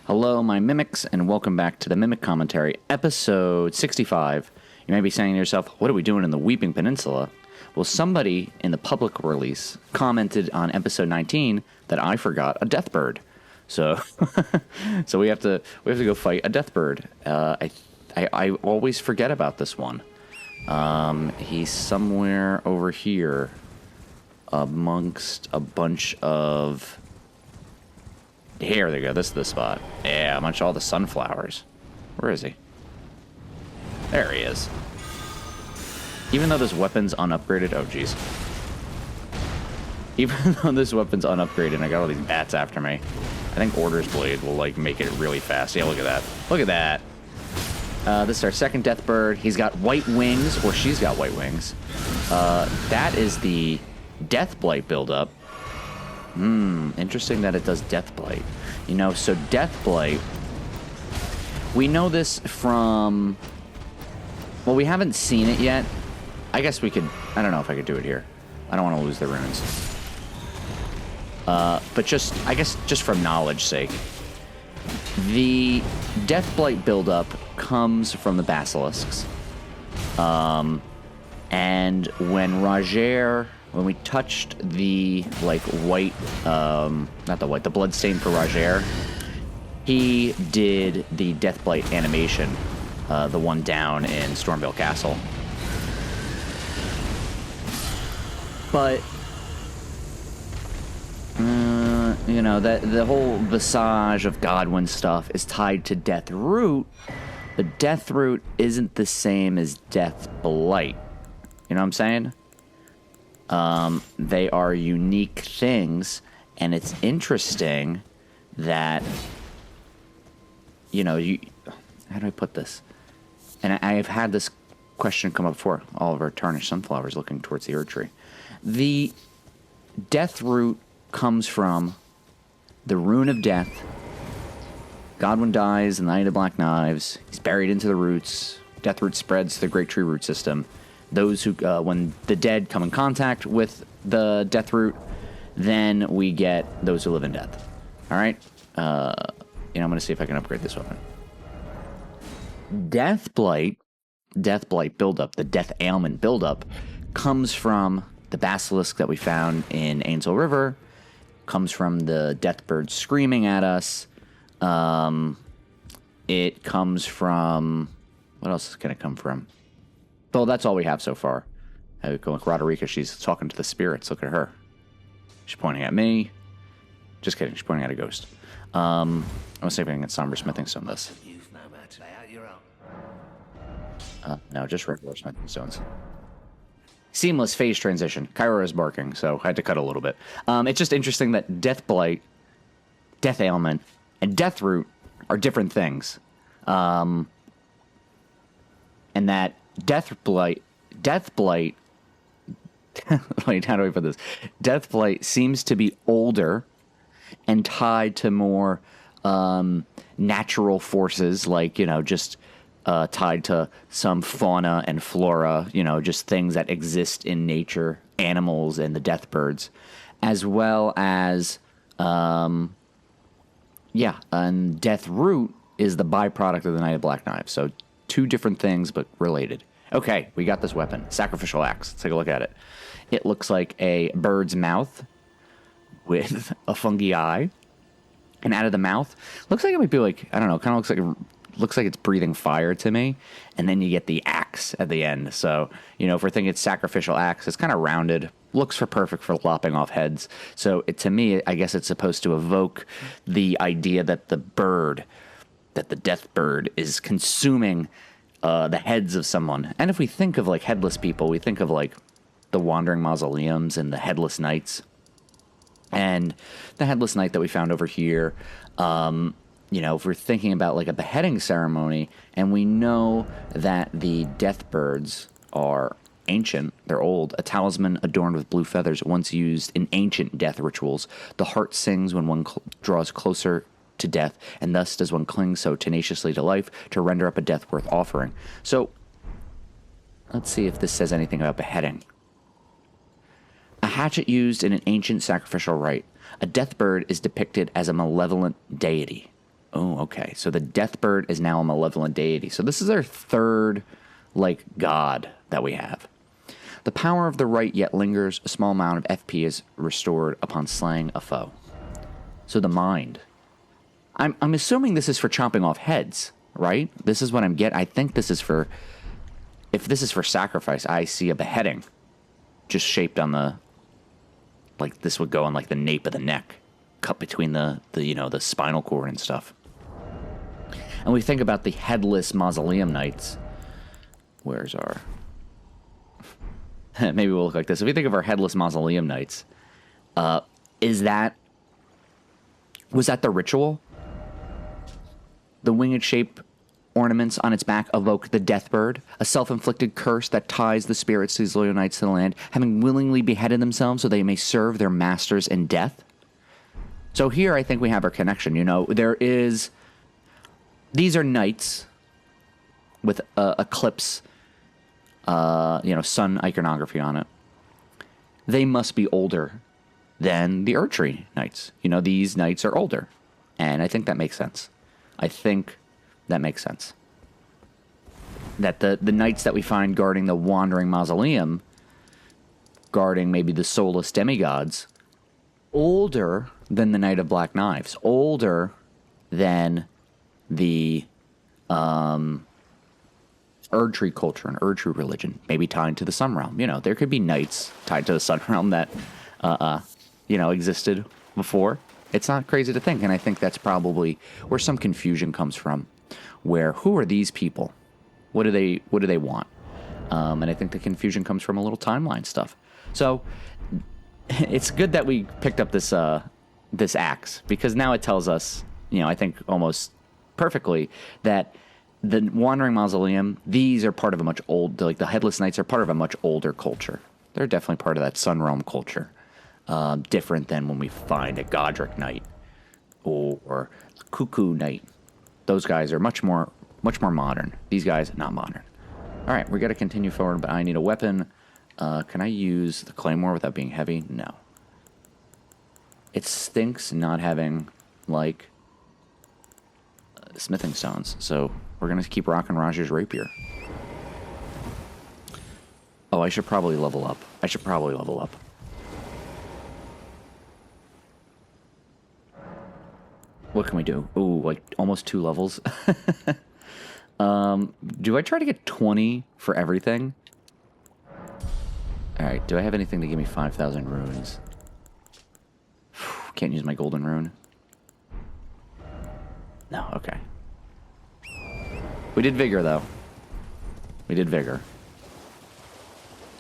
Hello, my mimics, and welcome back to the Mimic Commentary, episode 65. You may be saying to yourself, what are we doing in the Weeping Peninsula? Well, somebody in the public release commented on episode 19 that I forgot a death bird. So, so we have to go fight a death bird. I always forget about this one. He's somewhere over here amongst a bunch of... Here they go. This is the spot. Yeah, a bunch of all the sunflowers. Where is he? There he is. Even though this weapon's unupgraded... Oh, jeez. Even though this weapon's unupgraded and I got all these bats after me, I think Order's Blade will, like, make it really fast. Yeah, look at that. Look at that. This is our second death bird. He's got white wings, or she's got white wings. That is the Death Blight buildup. Interesting that it does Death Blight. You know, so Death Blight, we know this from... Well, we haven't seen it yet. I guess we could... I don't know if I could do it here. I don't want to lose the runes. But just... I guess just for knowledge sake. The Death Blight buildup comes from the basilisks. And when Roger... When we touched the, like, white, not the white, the bloodstain for Roger, he did the Deathblight animation, the one down in Stormvale Castle. But, you know, that the whole Visage of Godwin stuff is tied to Deathroot, but Deathroot isn't the same as Deathblight. You know what I'm saying? They are unique things, and it's interesting that, you know, how do I put this? And I have had this question come up before, all of our tarnished sunflowers looking towards the Erd Tree. The Death Root comes from the Rune of Death. Godwin dies in the Night of the Black Knives. He's buried into the roots. Death Root spreads to the Great Tree Root System. Those who, when the dead come in contact with the Death Root, then we get those who live in death. All right? You know, I'm going to see if I can upgrade this weapon. Death Blight buildup, the Death Ailment buildup, comes from the basilisk that we found in Ainsel River, comes from the death bird screaming at us. It comes from... What else is going to come from? Well, that's all we have so far. I go like Roderica, she's talking to the spirits. Look at her. She's pointing at me. Just kidding, she's pointing at a ghost. I'm gonna see if I can get Somber Smithing Stone this. No, just regular Smithing Stones. Seamless phase transition. Kyra is barking, so I had to cut a little bit. It's just interesting that Death Blight, Death Ailment, and Death Root are different things. And that Death Blight, wait, how do I put this? Death Blight seems to be older and tied to more natural forces, like, you know, just tied to some fauna and flora, you know, just things that exist in nature, animals and the death birds, as well as, and Death Root is the byproduct of the Night of Black Knives, so two different things, but related. Okay, we got this weapon. Sacrificial Axe. Let's take a look at it. It looks like a bird's mouth with a fungi eye. And out of the mouth, looks like it might be like, I don't know, kind of looks like it's breathing fire to me. And then you get the axe at the end. So, you know, if we're thinking it's Sacrificial Axe, it's kind of rounded. Looks perfect for lopping off heads. So to me, I guess it's supposed to evoke the idea that the death bird is consuming the heads of someone. And if we think of, like, headless people, we think of, like, the Wandering Mausoleums and the Headless Knights. And the Headless Knight that we found over here, you know, if we're thinking about, like, a beheading ceremony, and we know that the death birds are ancient, they're old, a talisman adorned with blue feathers once used in ancient death rituals. The heart sings when one draws closer to death, and thus does one cling so tenaciously to life to render up a death worth offering. So, let's see if this says anything about beheading. A hatchet used in an ancient sacrificial rite. A death bird is depicted as a malevolent deity. Oh, okay. So the Deathbird is now a malevolent deity. So this is our third, like, god that we have. The power of the right yet lingers. A small amount of FP is restored upon slaying a foe. So the mind. I'm assuming this is for chopping off heads, right? This is what I'm getting. I think this is for... If this is for sacrifice, I see a beheading. Just shaped on the... Like, this would go on, like, the nape of the neck. Cut between the spinal cord and stuff. And we think about the headless mausoleum knights. Where's our... Maybe we'll look like this. If we think of our headless mausoleum knights, was that the ritual? The winged shape ornaments on its back evoke the Deathbird, a self-inflicted curse that ties the spirits of these loyal knights to the land, having willingly beheaded themselves so they may serve their masters in death. So here I think we have our connection. These are knights with eclipse, sun iconography on it. They must be older than the Erdtree knights. These knights are older. And I think that makes sense. That the knights that we find guarding the Wandering Mausoleum, guarding maybe the soulless demigods, older than the Knight of Black Knives, older than the Erdtree culture and Erdtree religion, maybe tied to the Sun Realm. There could be knights tied to the Sun Realm that, existed before. It's not crazy to think, and I think that's probably where some confusion comes from. Who are these people? What do they want? And I think the confusion comes from a little timeline stuff. So it's good that we picked up this axe, because now it tells us, I think almost perfectly, that the Wandering Mausoleum, these are part of a much the Headless Knights are part of a much older culture. They're definitely part of that Sun Realm culture. Different than when we find a Godric Knight or a Cuckoo Knight. Those guys are much more modern. These guys, not modern. All right, we got to continue forward, but I need a weapon. Can I use the Claymore without being heavy? No. It stinks not having, smithing stones, so we're going to keep rocking Raja's Rapier. Oh, I should probably level up. What can we do? Ooh, almost 2 levels. Do I try to get 20 for everything? Alright, do I have anything to give me 5,000 runes? Can't use my golden rune. No, okay. We did Vigor, though.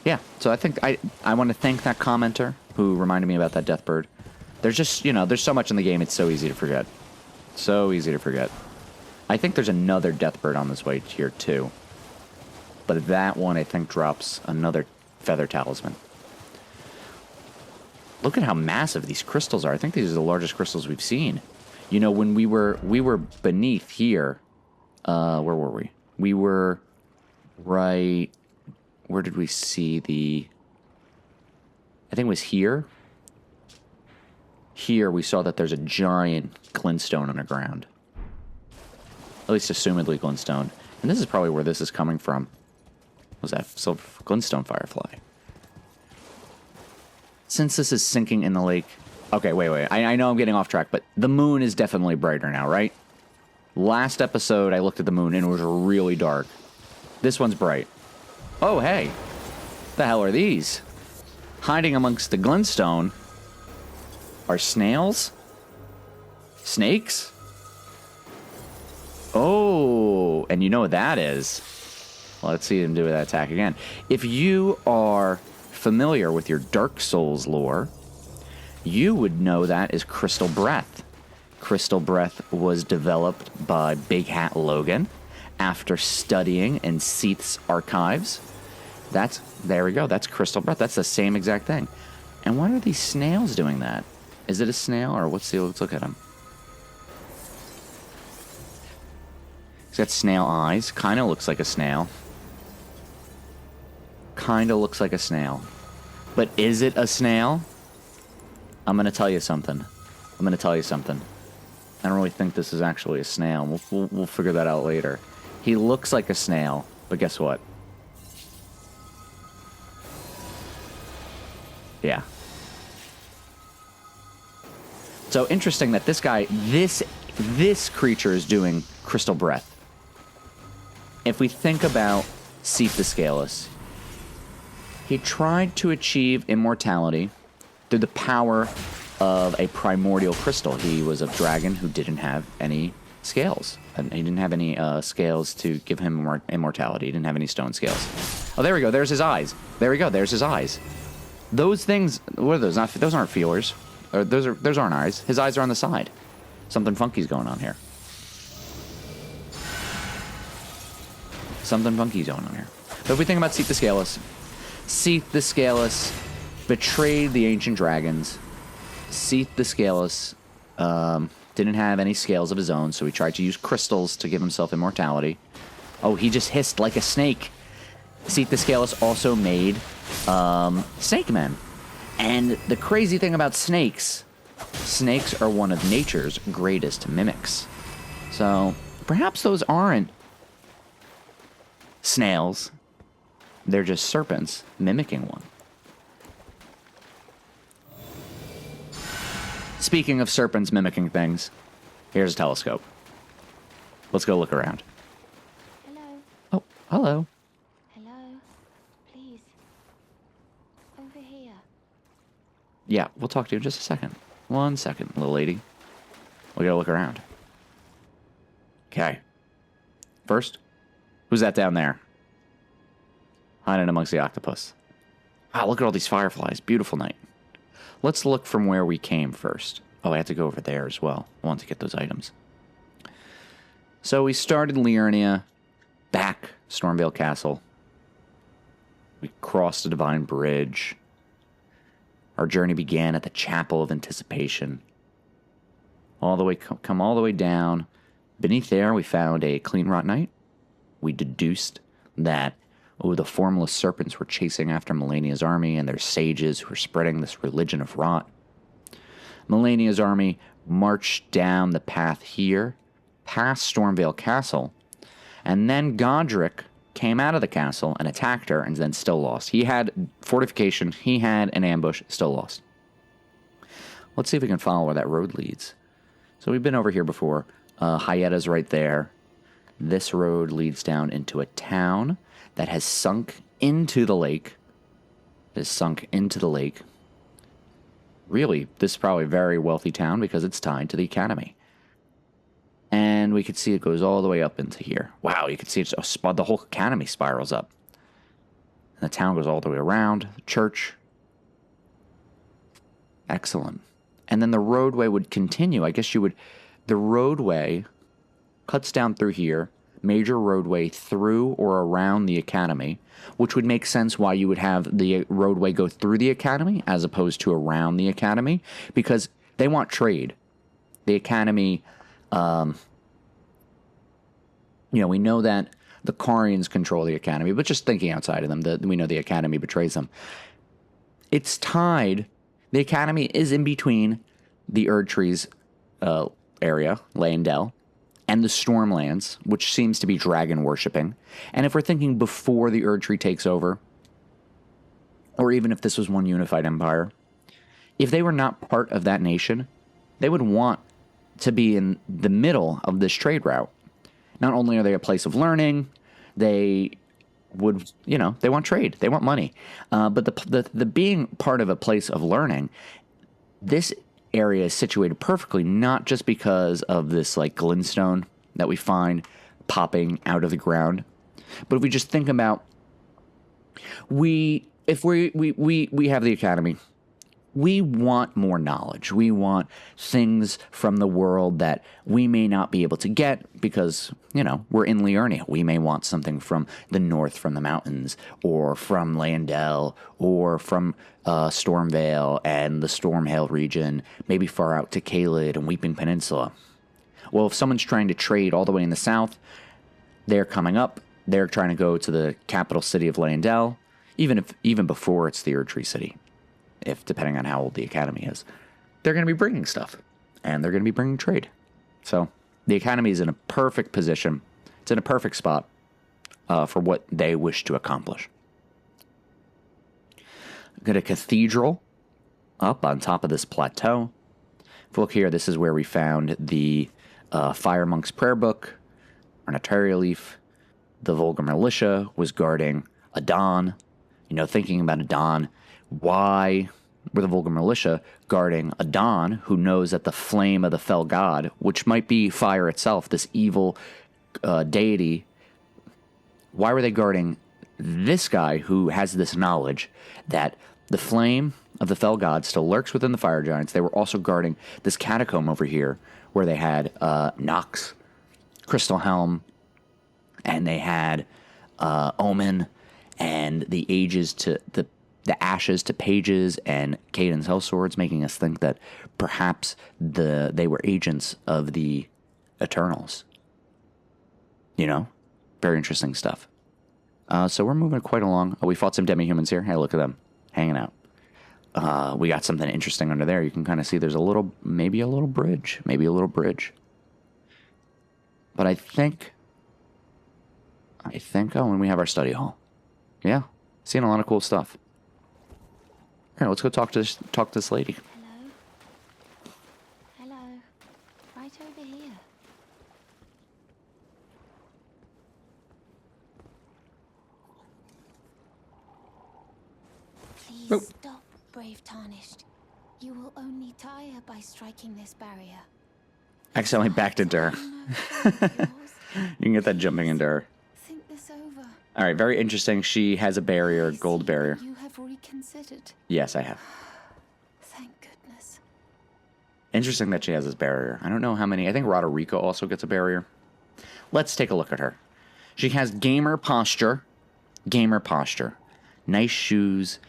Yeah, so I think I want to thank that commenter who reminded me about that Deathbird. There's just, there's so much in the game, it's so easy to forget. I think there's another Deathbird on this way here, too. But that one, I think, drops another Feather Talisman. Look at how massive these crystals are. I think these are the largest crystals we've seen. When we were beneath here. Where were we? We were right... Where did we see the... I think it was here. Here we saw that there's a giant glintstone underground. At least assumedly glintstone. And this is probably where this is coming from. Was that glintstone firefly? Since this is sinking in the lake... Okay, wait. I know I'm getting off track, but the moon is definitely brighter now, right? Last episode, I looked at the moon and it was really dark. This one's bright. Oh, hey. The hell are these? Hiding amongst the glintstone are snails? Snakes? Oh, and you know what that is. Well, let's see him do that attack again. If you are familiar with your Dark Souls lore, you would know that is Crystal Breath. Crystal Breath was developed by Big Hat Logan after studying in Seath's archives. There we go, that's Crystal Breath. That's the same exact thing. And why are these snails doing that? Is it a snail, or let's look at him. He's got snail eyes. Kind of looks like a snail. But is it a snail? I'm going to tell you something. I don't really think this is actually a snail. We'll figure that out later. He looks like a snail, but guess what? Yeah. So interesting that this guy, this creature is doing crystal breath. If we think about Seath the Scaleless, he tried to achieve immortality through the power of a primordial crystal. He was a dragon who didn't have any scales. And he didn't have any scales to give him immortality. He didn't have any stone scales. Oh, there we go. There's his eyes. There we go. There's his eyes. Those things, what are those? Those aren't feelers. Or those aren't eyes. His eyes are on the side. Something funky's going on here. Something funky's going on here. So if we think about Seath the Scaleless betrayed the ancient dragons. Seath the Scaleless didn't have any scales of his own, so he tried to use crystals to give himself immortality. Oh, he just hissed like a snake. Seath the Scaleless also made snake men. And the crazy thing about snakes are one of nature's greatest mimics. So perhaps those aren't snails. They're just serpents mimicking one. Speaking of serpents mimicking things, here's a telescope. Let's go look around. Hello. Oh, hello. Hello. Please. Over here. Yeah, we'll talk to you in just a second. 1 second, little lady. We gotta look around. Okay. First, who's that down there? Hiding amongst the octopus. Wow, look at all these fireflies. Beautiful night. Let's look from where we came first. Oh, I had to go over there as well. I want to get those items. So we started Liurnia, back Stormvale Castle. We crossed the Divine Bridge. Our journey began at the Chapel of Anticipation. All the way, come all the way down. Beneath there, we found a Clean Rot Knight. We deduced that the formless serpents were chasing after Melania's army and their sages who were spreading this religion of rot. Melania's army marched down the path here, past Stormvale Castle, and then Godric came out of the castle and attacked her and then still lost. He had fortification, he had an ambush, still lost. Let's see if we can follow where that road leads. So we've been over here before. Hyetta's right there. This road leads down into a town that has sunk into the lake. Really, this is probably a very wealthy town because it's tied to the academy. And we could see it goes all the way up into here. Wow, you can see it's the whole academy spirals up. And the town goes all the way around, the church. Excellent. And then the roadway would continue. I guess the roadway cuts down through here, major roadway through or around the academy, which would make sense why you would have the roadway go through the academy as opposed to around the academy, because they want trade. The academy, we know that the Quarians control the academy, but just thinking outside of them, we know the academy betrays them. It's tied. The academy is in between the Erdtree's area, Leyndell, and the Stormlands, which seems to be dragon worshipping. And if we're thinking before the Erdtree takes over, or even if this was one unified empire, if they were not part of that nation, they would want to be in the middle of this trade route. Not only are they a place of learning, they would, they want trade, they want money. But the being part of a place of learning, this area is situated perfectly, not just because of this like glintstone that we find popping out of the ground, but if we just think about we have the academy, we want more knowledge. We want things from the world that we may not be able to get because, we're in Liurnia. We may want something from the north, from the mountains, or from Leyndell, or from Stormvale and the Stormhail region, maybe far out to Caelid and Weeping Peninsula. Well, if someone's trying to trade all the way in the south, they're coming up. They're trying to go to the capital city of Leyndell, even before it's the Erdtree city. If depending on how old the academy is, they're going to be bringing stuff, and they're going to be bringing trade. So the Academy is in a perfect position. It's in a perfect spot for what they wish to accomplish. Got a cathedral up on top of this plateau. If you look here, this is where we found the Fire Monk's Prayer Book, Ornataria Leaf. The Vulgar Militia was guarding Adon. You know, thinking about Adon, why were the Vulgar Militia guarding Adon, who knows that the flame of the fell god, which might be fire itself, this evil deity, why were they guarding this guy who has this knowledge that the flame of the fell god still lurks within the fire giants? They were also guarding this catacomb over here where they had Nox, Crystal Helm, and they had Omen and the ages to the ashes to pages and Caden's Hellswords, making us think that perhaps they were agents of the Eternals. You know, very interesting stuff. So we're moving quite along. We fought some demi-humans here. Hey, look at them hanging out. We got something interesting under there. You can kind of see there's maybe a little bridge. But I think, and we have our study hall. Yeah, seeing a lot of cool stuff. All right, let's go talk to this lady. Hello. Right over here. Please stop, brave Tarnished. You will only tire by striking this barrier. Accidentally backed into her. You can get that jumping into her. Think this over. All right, very interesting. She has a barrier, gold barrier. You have reconsidered. Yes, I have. Thank goodness. Interesting that she has this barrier. I don't know how many. I think Roderico also gets a barrier. Let's take a look at her. She has gamer posture. Nice shoes.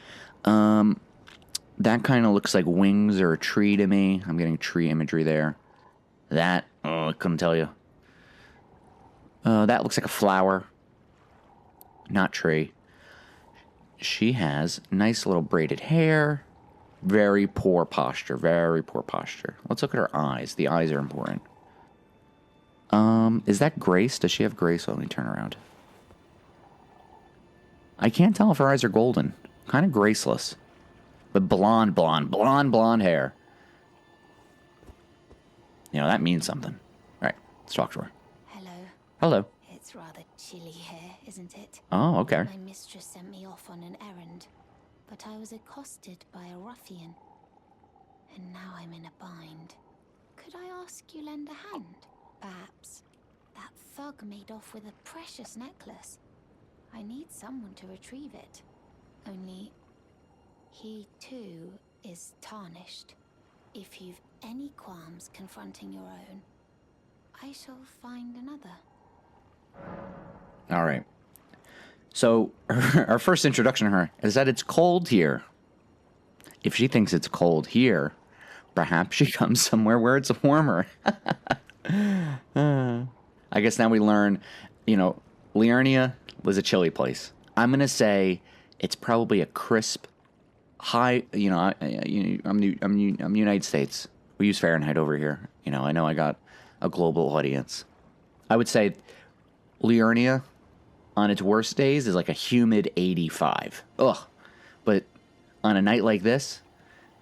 That kind of looks like wings or a tree to me. I'm getting tree imagery there. That, I couldn't tell you. That looks like a flower. Not tree. She has nice little braided hair. Very poor posture. Let's look at her eyes. The eyes are important. Is that Grace? Does she have Grace? Let me turn around. I can't tell if her eyes are golden. Kind of graceless. But blonde hair. You know, that means something. All right, let's talk to her. Hello. It's rather chilly here, isn't it? Oh, okay. My mistress sent me off on an errand, but I was accosted by a ruffian. And now I'm in a bind. Could I ask you lend a hand? Perhaps. That thug made off with a precious necklace. I need someone to retrieve it. Only, he too is tarnished. If you've any qualms confronting your own, I shall find another. All right. So, our first introduction to her is that it's cold here. If she thinks it's cold here, perhaps she comes somewhere where it's warmer. I guess now we learn, Liurnia was a chilly place. I'm going to say it's probably a crisp, high, I'm United States. We use Fahrenheit over here. I know I got a global audience. I would say Liurnia on its worst days is like a humid 85. Ugh. But on a night like this,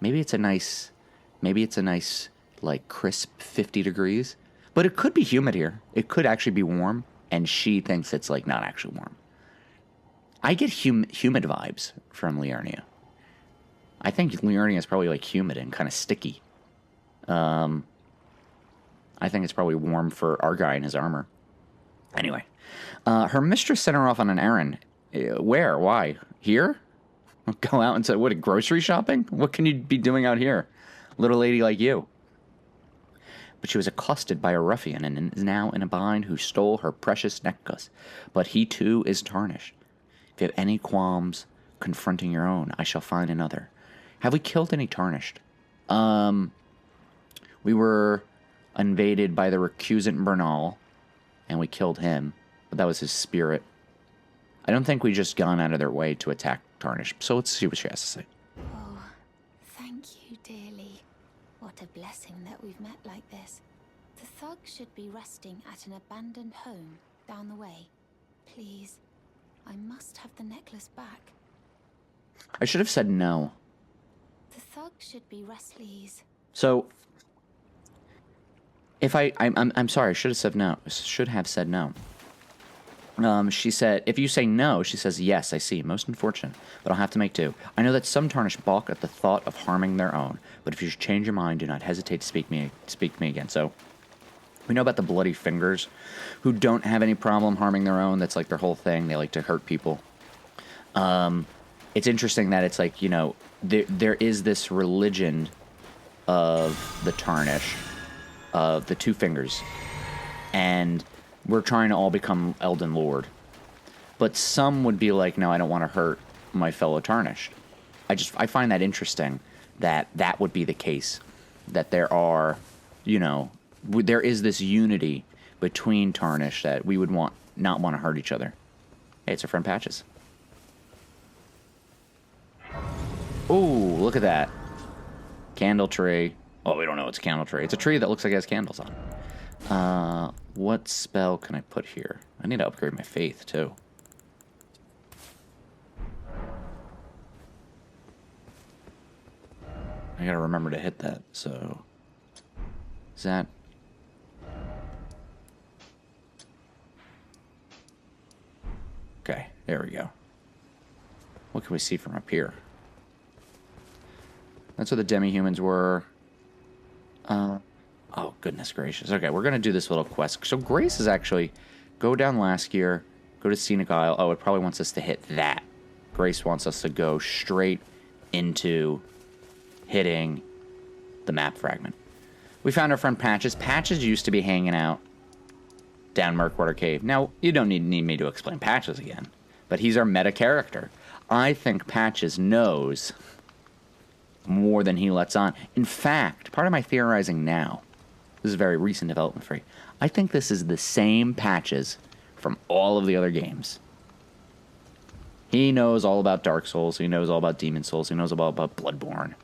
maybe it's a nice like crisp 50 degrees. But it could be humid here. It could actually be warm, and she thinks it's like not actually warm. I get humid vibes from Liurnia. I think Liurnia is probably like humid and kind of sticky. I think it's probably warm for our guy in his armor. Anyway, her mistress sent her off on an errand. Where? Why? Here? Go out and say, what, grocery shopping? What can you be doing out here? Little lady like you. But she was accosted by a ruffian and is now in a bind who stole her precious necklace. But he too is tarnished. If you have any qualms confronting your own, I shall find another. Have we killed any tarnished? We were invaded by the recusant Bernal, and we killed him. But that was his spirit. I don't think we just gone out of their way to attack tarnished. So let's see what she has to say. Oh, thank you dearly. What a blessing that we've met like this. The thug should be resting at an abandoned home down the way. Please, I must have the necklace back. I should have said no. The thug should be please. So, if I'm sorry, I should have said no. Should have said no. She said, if you say no, she says, yes, I see. Most unfortunate, but I'll have to make do. I know that some tarnished balk at the thought of harming their own, but if you should change your mind, do not hesitate to speak to me again. So, we know about the bloody fingers, who don't have any problem harming their own. That's like their whole thing. They like to hurt people. It's interesting that it's like, you know, there is this religion of the tarnish, of the two fingers, and we're trying to all become Elden Lord. But some would be like, no, I don't want to hurt my fellow tarnished. I find that interesting that that would be the case. That there are, you know, there is this unity between tarnished that we would not want to hurt each other. Hey, it's our friend Patches. Ooh, look at that. Candle tree. Oh, we don't know it's a candle tree. It's a tree that looks like it has candles on. What spell can I put here? I need to upgrade my faith, too. I gotta remember to hit that, so... Is that... Okay, there we go. What can we see from up here? That's where the demi-humans were. Oh, goodness gracious. Okay, we're going to do this little quest. So Grace is actually... Go down last gear. Go to Scenic Isle. Oh, it probably wants us to hit that. Grace wants us to go straight into hitting the map fragment. We found our friend Patches. Patches used to be hanging out down Murkwater Cave. Now, you don't need me to explain Patches again. But he's our meta character. I think Patches knows more than he lets on. In fact, part of my theorizing now, this is very recent development free, I think this is the same Patches from all of the other games. He knows all about Dark Souls, he knows all about Demon Souls, he knows all about Bloodborne.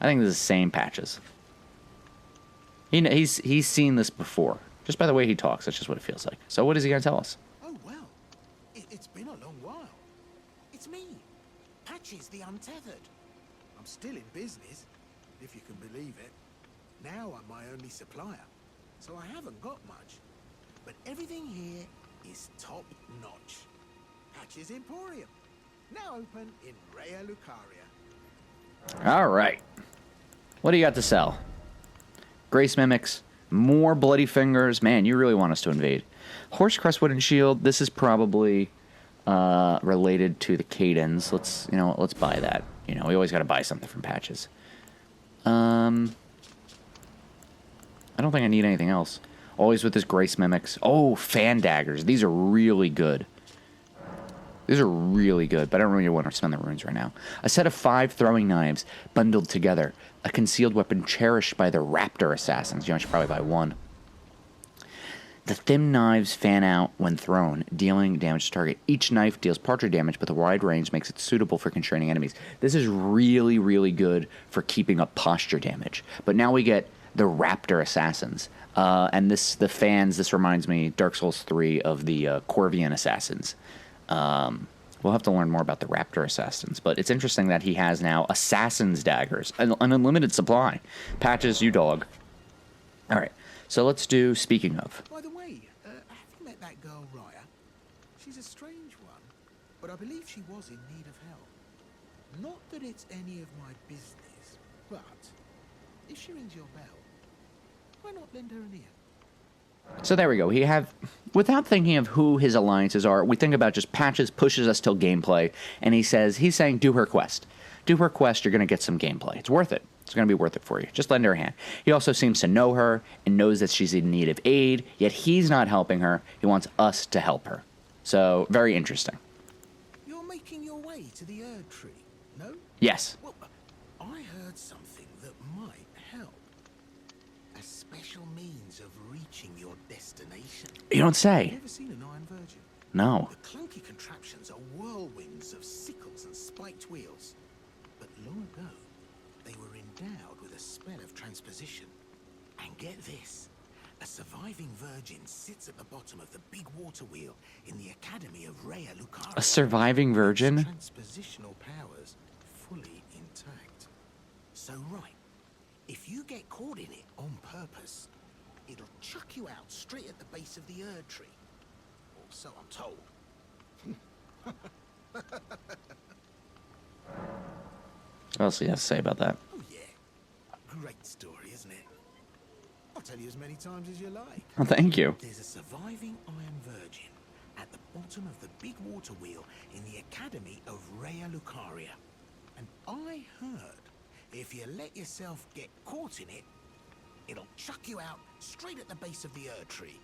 I think this is the same Patches. He's seen this before. Just by the way he talks, that's just what it feels like. So what is he going to tell us? Oh, well, it's been a long while. It's me, Patches the Untethered. I'm still in business, if you can believe it. Now I'm my only supplier, so I haven't got much. But everything here is top-notch. Patches Emporium, now open in Rhea Lucaria. All right. What do you got to sell? Grace Mimics, more bloody fingers. Man, you really want us to invade. Horsecrest Wooden Shield. This is probably related to the Cadence. Let's buy that. You know, we always got to buy something from Patches. I don't think I need anything else. Always with this Grace Mimics. Oh, Fan Daggers. These are really good. These are really good, but I don't really want to spend the runes right now. A set of 5 throwing knives bundled together. A concealed weapon cherished by the Raptor Assassins. You know, I should probably buy one. The thin knives fan out when thrown, dealing damage to target. Each knife deals partial damage, but the wide range makes it suitable for constraining enemies. This is really, really good for keeping up posture damage. But now we get the Raptor Assassins. And the fans, this reminds me, Dark Souls 3, of the Corvian Assassins. We'll have to learn more about the Raptor Assassins, but it's interesting that he has now Assassin's Daggers, an unlimited supply. Patches, you dog. All right, so let's do Speaking of. By the way, have you met that girl, Raya? She's a strange one, but I believe she was in need of help. Not that it's any of my business, but if she rings your bell, why not lend her an ear? So there we go. Without thinking of who his alliances are, we think about just Patches pushes us till gameplay, and he's saying, do her quest. Do her quest, you're going to get some gameplay. It's worth it. It's going to be worth it for you. Just lend her a hand. He also seems to know her and knows that she's in need of aid, yet he's not helping her. He wants us to help her. So, very interesting. You're making your way to the Erd Tree, no? Yes. Well, I heard something that might help. A special means of reaching your destination. You don't say. Never seen an Iron Virgin? No. The clunky contraptions are whirlwinds of sickles and spiked wheels. But long ago, they were endowed with a spell of transposition. And get this, a A surviving virgin sits at the bottom of the big water wheel in the Academy of Rhea Lucaria. A surviving virgin? Transpositional powers fully intact. So right, if you get caught in it on purpose, it'll chuck you out straight at the base of the Erd tree. Or so I'm told. What else do you have to say about that? Oh yeah, great story, isn't it? I'll tell you as many times as you like. Oh, thank you. There's a surviving Iron Virgin at the bottom of the big water wheel in the Academy of Rhea Lucaria. And I heard if you let yourself get caught in it, it'll chuck you out straight at the base of the Erd tree.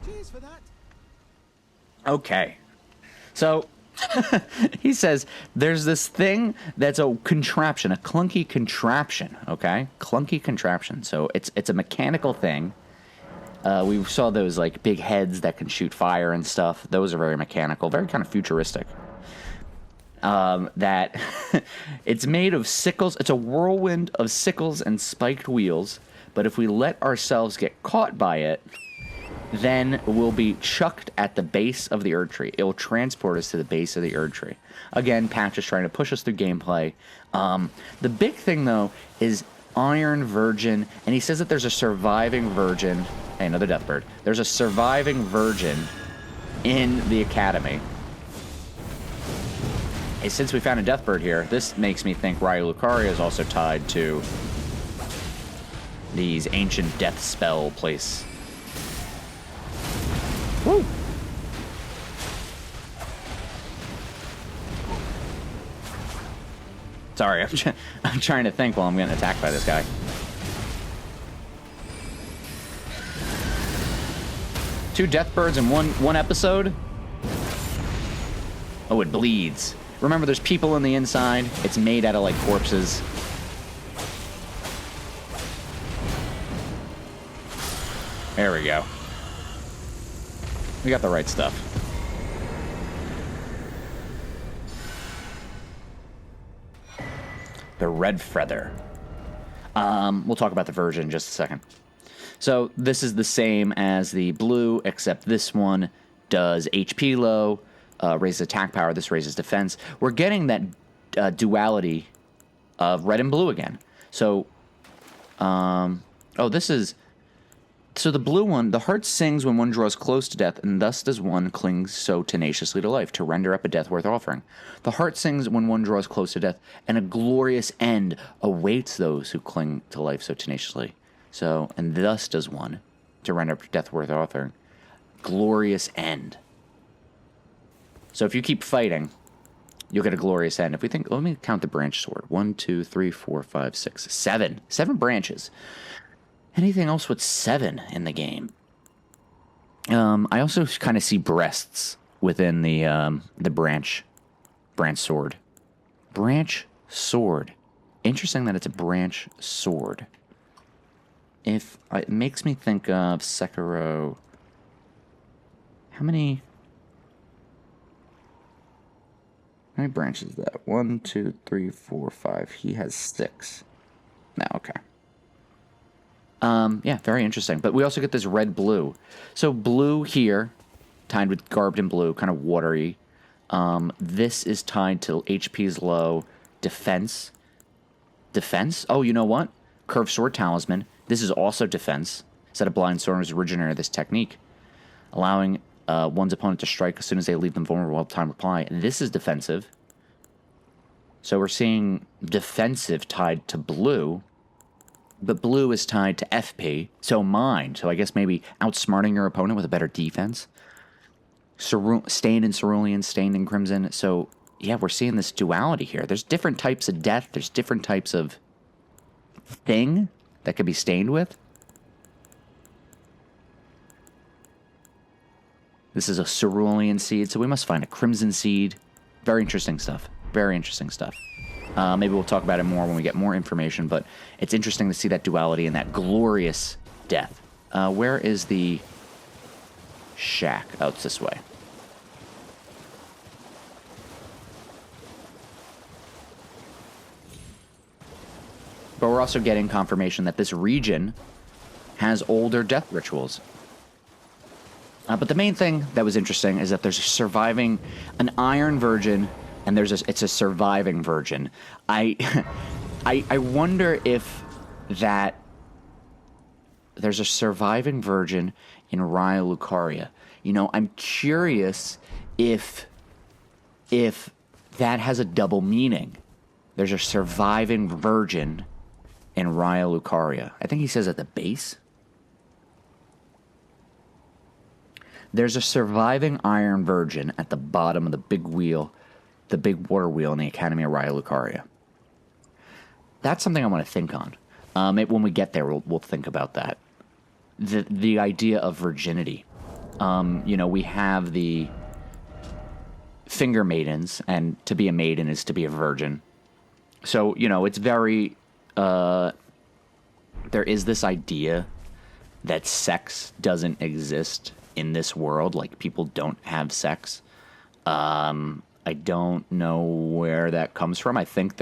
Cheers for that. Okay. So, he says there's this thing that's a contraption, a clunky contraption, okay? Clunky contraption. So, it's a mechanical thing. We saw those, like, big heads that can shoot fire and stuff. Those are very mechanical, very kind of futuristic. That it's made of sickles. It's a whirlwind of sickles and spiked wheels. But if we let ourselves get caught by it, then we'll be chucked at the base of the Erd tree. It will transport us to the base of the Erd tree. Again, Patch is trying to push us through gameplay. The big thing, though, is Iron Virgin. And he says that there's a surviving virgin. Hey, another Deathbird. There's a surviving virgin in the Academy. Hey, since we found a Deathbird here, this makes me think Rhea Lucaria is also tied to these ancient death spell place. Woo! Sorry, I'm trying to think while I'm getting attacked by this guy. Two Deathbirds in one episode? Oh, it bleeds. Remember, there's people on the inside. It's made out of, like, corpses. There we go. We got the right stuff. The Red Feather. We'll talk about the version in just a second. So this is the same as the blue, except this one does HP low, raises attack power. This raises defense. We're getting that duality of red and blue again. So, this is... So the blue one, the heart sings when one draws close to death, and thus does one cling so tenaciously to life, to render up a death worth offering. The heart sings when one draws close to death, and a glorious end awaits those who cling to life so tenaciously. So, and thus does one, to render up a death worth offering. Glorious end. So if you keep fighting, you'll get a glorious end. If we think, let me count the branch sword. 1, 2, 3, 4, 5, 6, 7. 7 branches. Anything else with 7 in the game? I also kind of see breasts within the branch sword. Branch sword. Interesting that it's a branch sword. It makes me think of Sekiro. How many branches is that? 1, 2, 3, 4, 5. He has 6. No, okay. Yeah, very interesting. But we also get this red-blue. So blue here, tied with garbed in blue, kind of watery. This is tied to HP's low, defense. Defense? Oh, you know what? Curved Sword Talisman. This is also defense. Set of blind sword is originator of this technique, allowing one's opponent to strike as soon as they leave them vulnerable while time reply. And this is defensive. So we're seeing defensive tied to blue. But blue is tied to FP, so mind. So I guess maybe outsmarting your opponent with a better defense. Stained in cerulean, stained in crimson. So, yeah, we're seeing this duality here. There's different types of death. There's different types of thing that could be stained with. This is a cerulean seed, so we must find a crimson seed. Very interesting stuff. Very interesting stuff. Maybe we'll talk about it more when we get more information, but it's interesting to see that duality and that glorious death. Where is the shack? Oh, it's this way. But we're also getting confirmation that this region has older death rituals. But the main thing that was interesting is that there's an Iron Virgin, and it's a surviving virgin. I wonder if that there's a surviving virgin in Raya Lucaria. You know, I'm curious if that has a double meaning. There's a surviving virgin in Raya Lucaria. I think he says at the base. There's a surviving Iron Virgin at the bottom of the big wheel, the big water wheel in the Academy of Raya Lucaria. That's something I want to think on. When we get there, we'll think about that. The idea of virginity. You know, we have the finger maidens, and to be a maiden is to be a virgin. So, you know, it's very... there is this idea that sex doesn't exist in this world. Like, people don't have sex. I don't know where that comes from. I think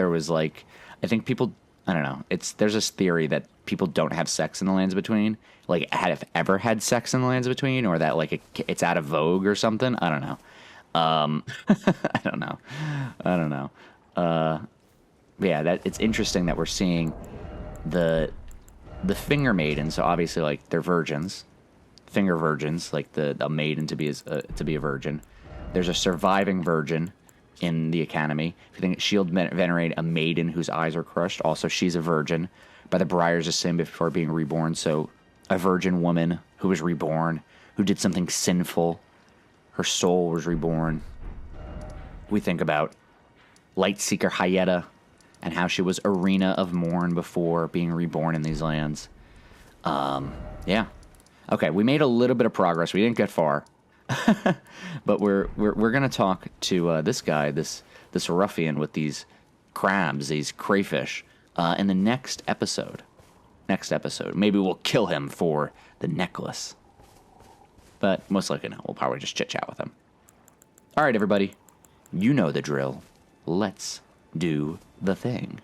people... I don't know. There's this theory that people don't have sex in the Lands Between. Like, have ever had sex in the Lands Between, or that, like, it's out of vogue or something. I don't know. I don't know. Yeah, it's interesting that we're seeing the finger maidens. So obviously, like, they're virgins, finger virgins, like a maiden to be a virgin. There's a surviving virgin in the Academy. If you think Shield venerate a maiden whose eyes are crushed, also she's a virgin by the Briars of Sin before being reborn. So a virgin woman who was reborn, who did something sinful, her soul was reborn. We think about Lightseeker Hyetta and how she was Arena of Morn before being reborn in these lands. Yeah. Okay, we made a little bit of progress. We didn't get far. But we're gonna talk to this guy, this ruffian with these crabs, these crayfish, in the next episode. Maybe we'll kill him for the necklace. But most likely not. We'll probably just chit-chat with him. All right, everybody. You know the drill. Let's do the thing.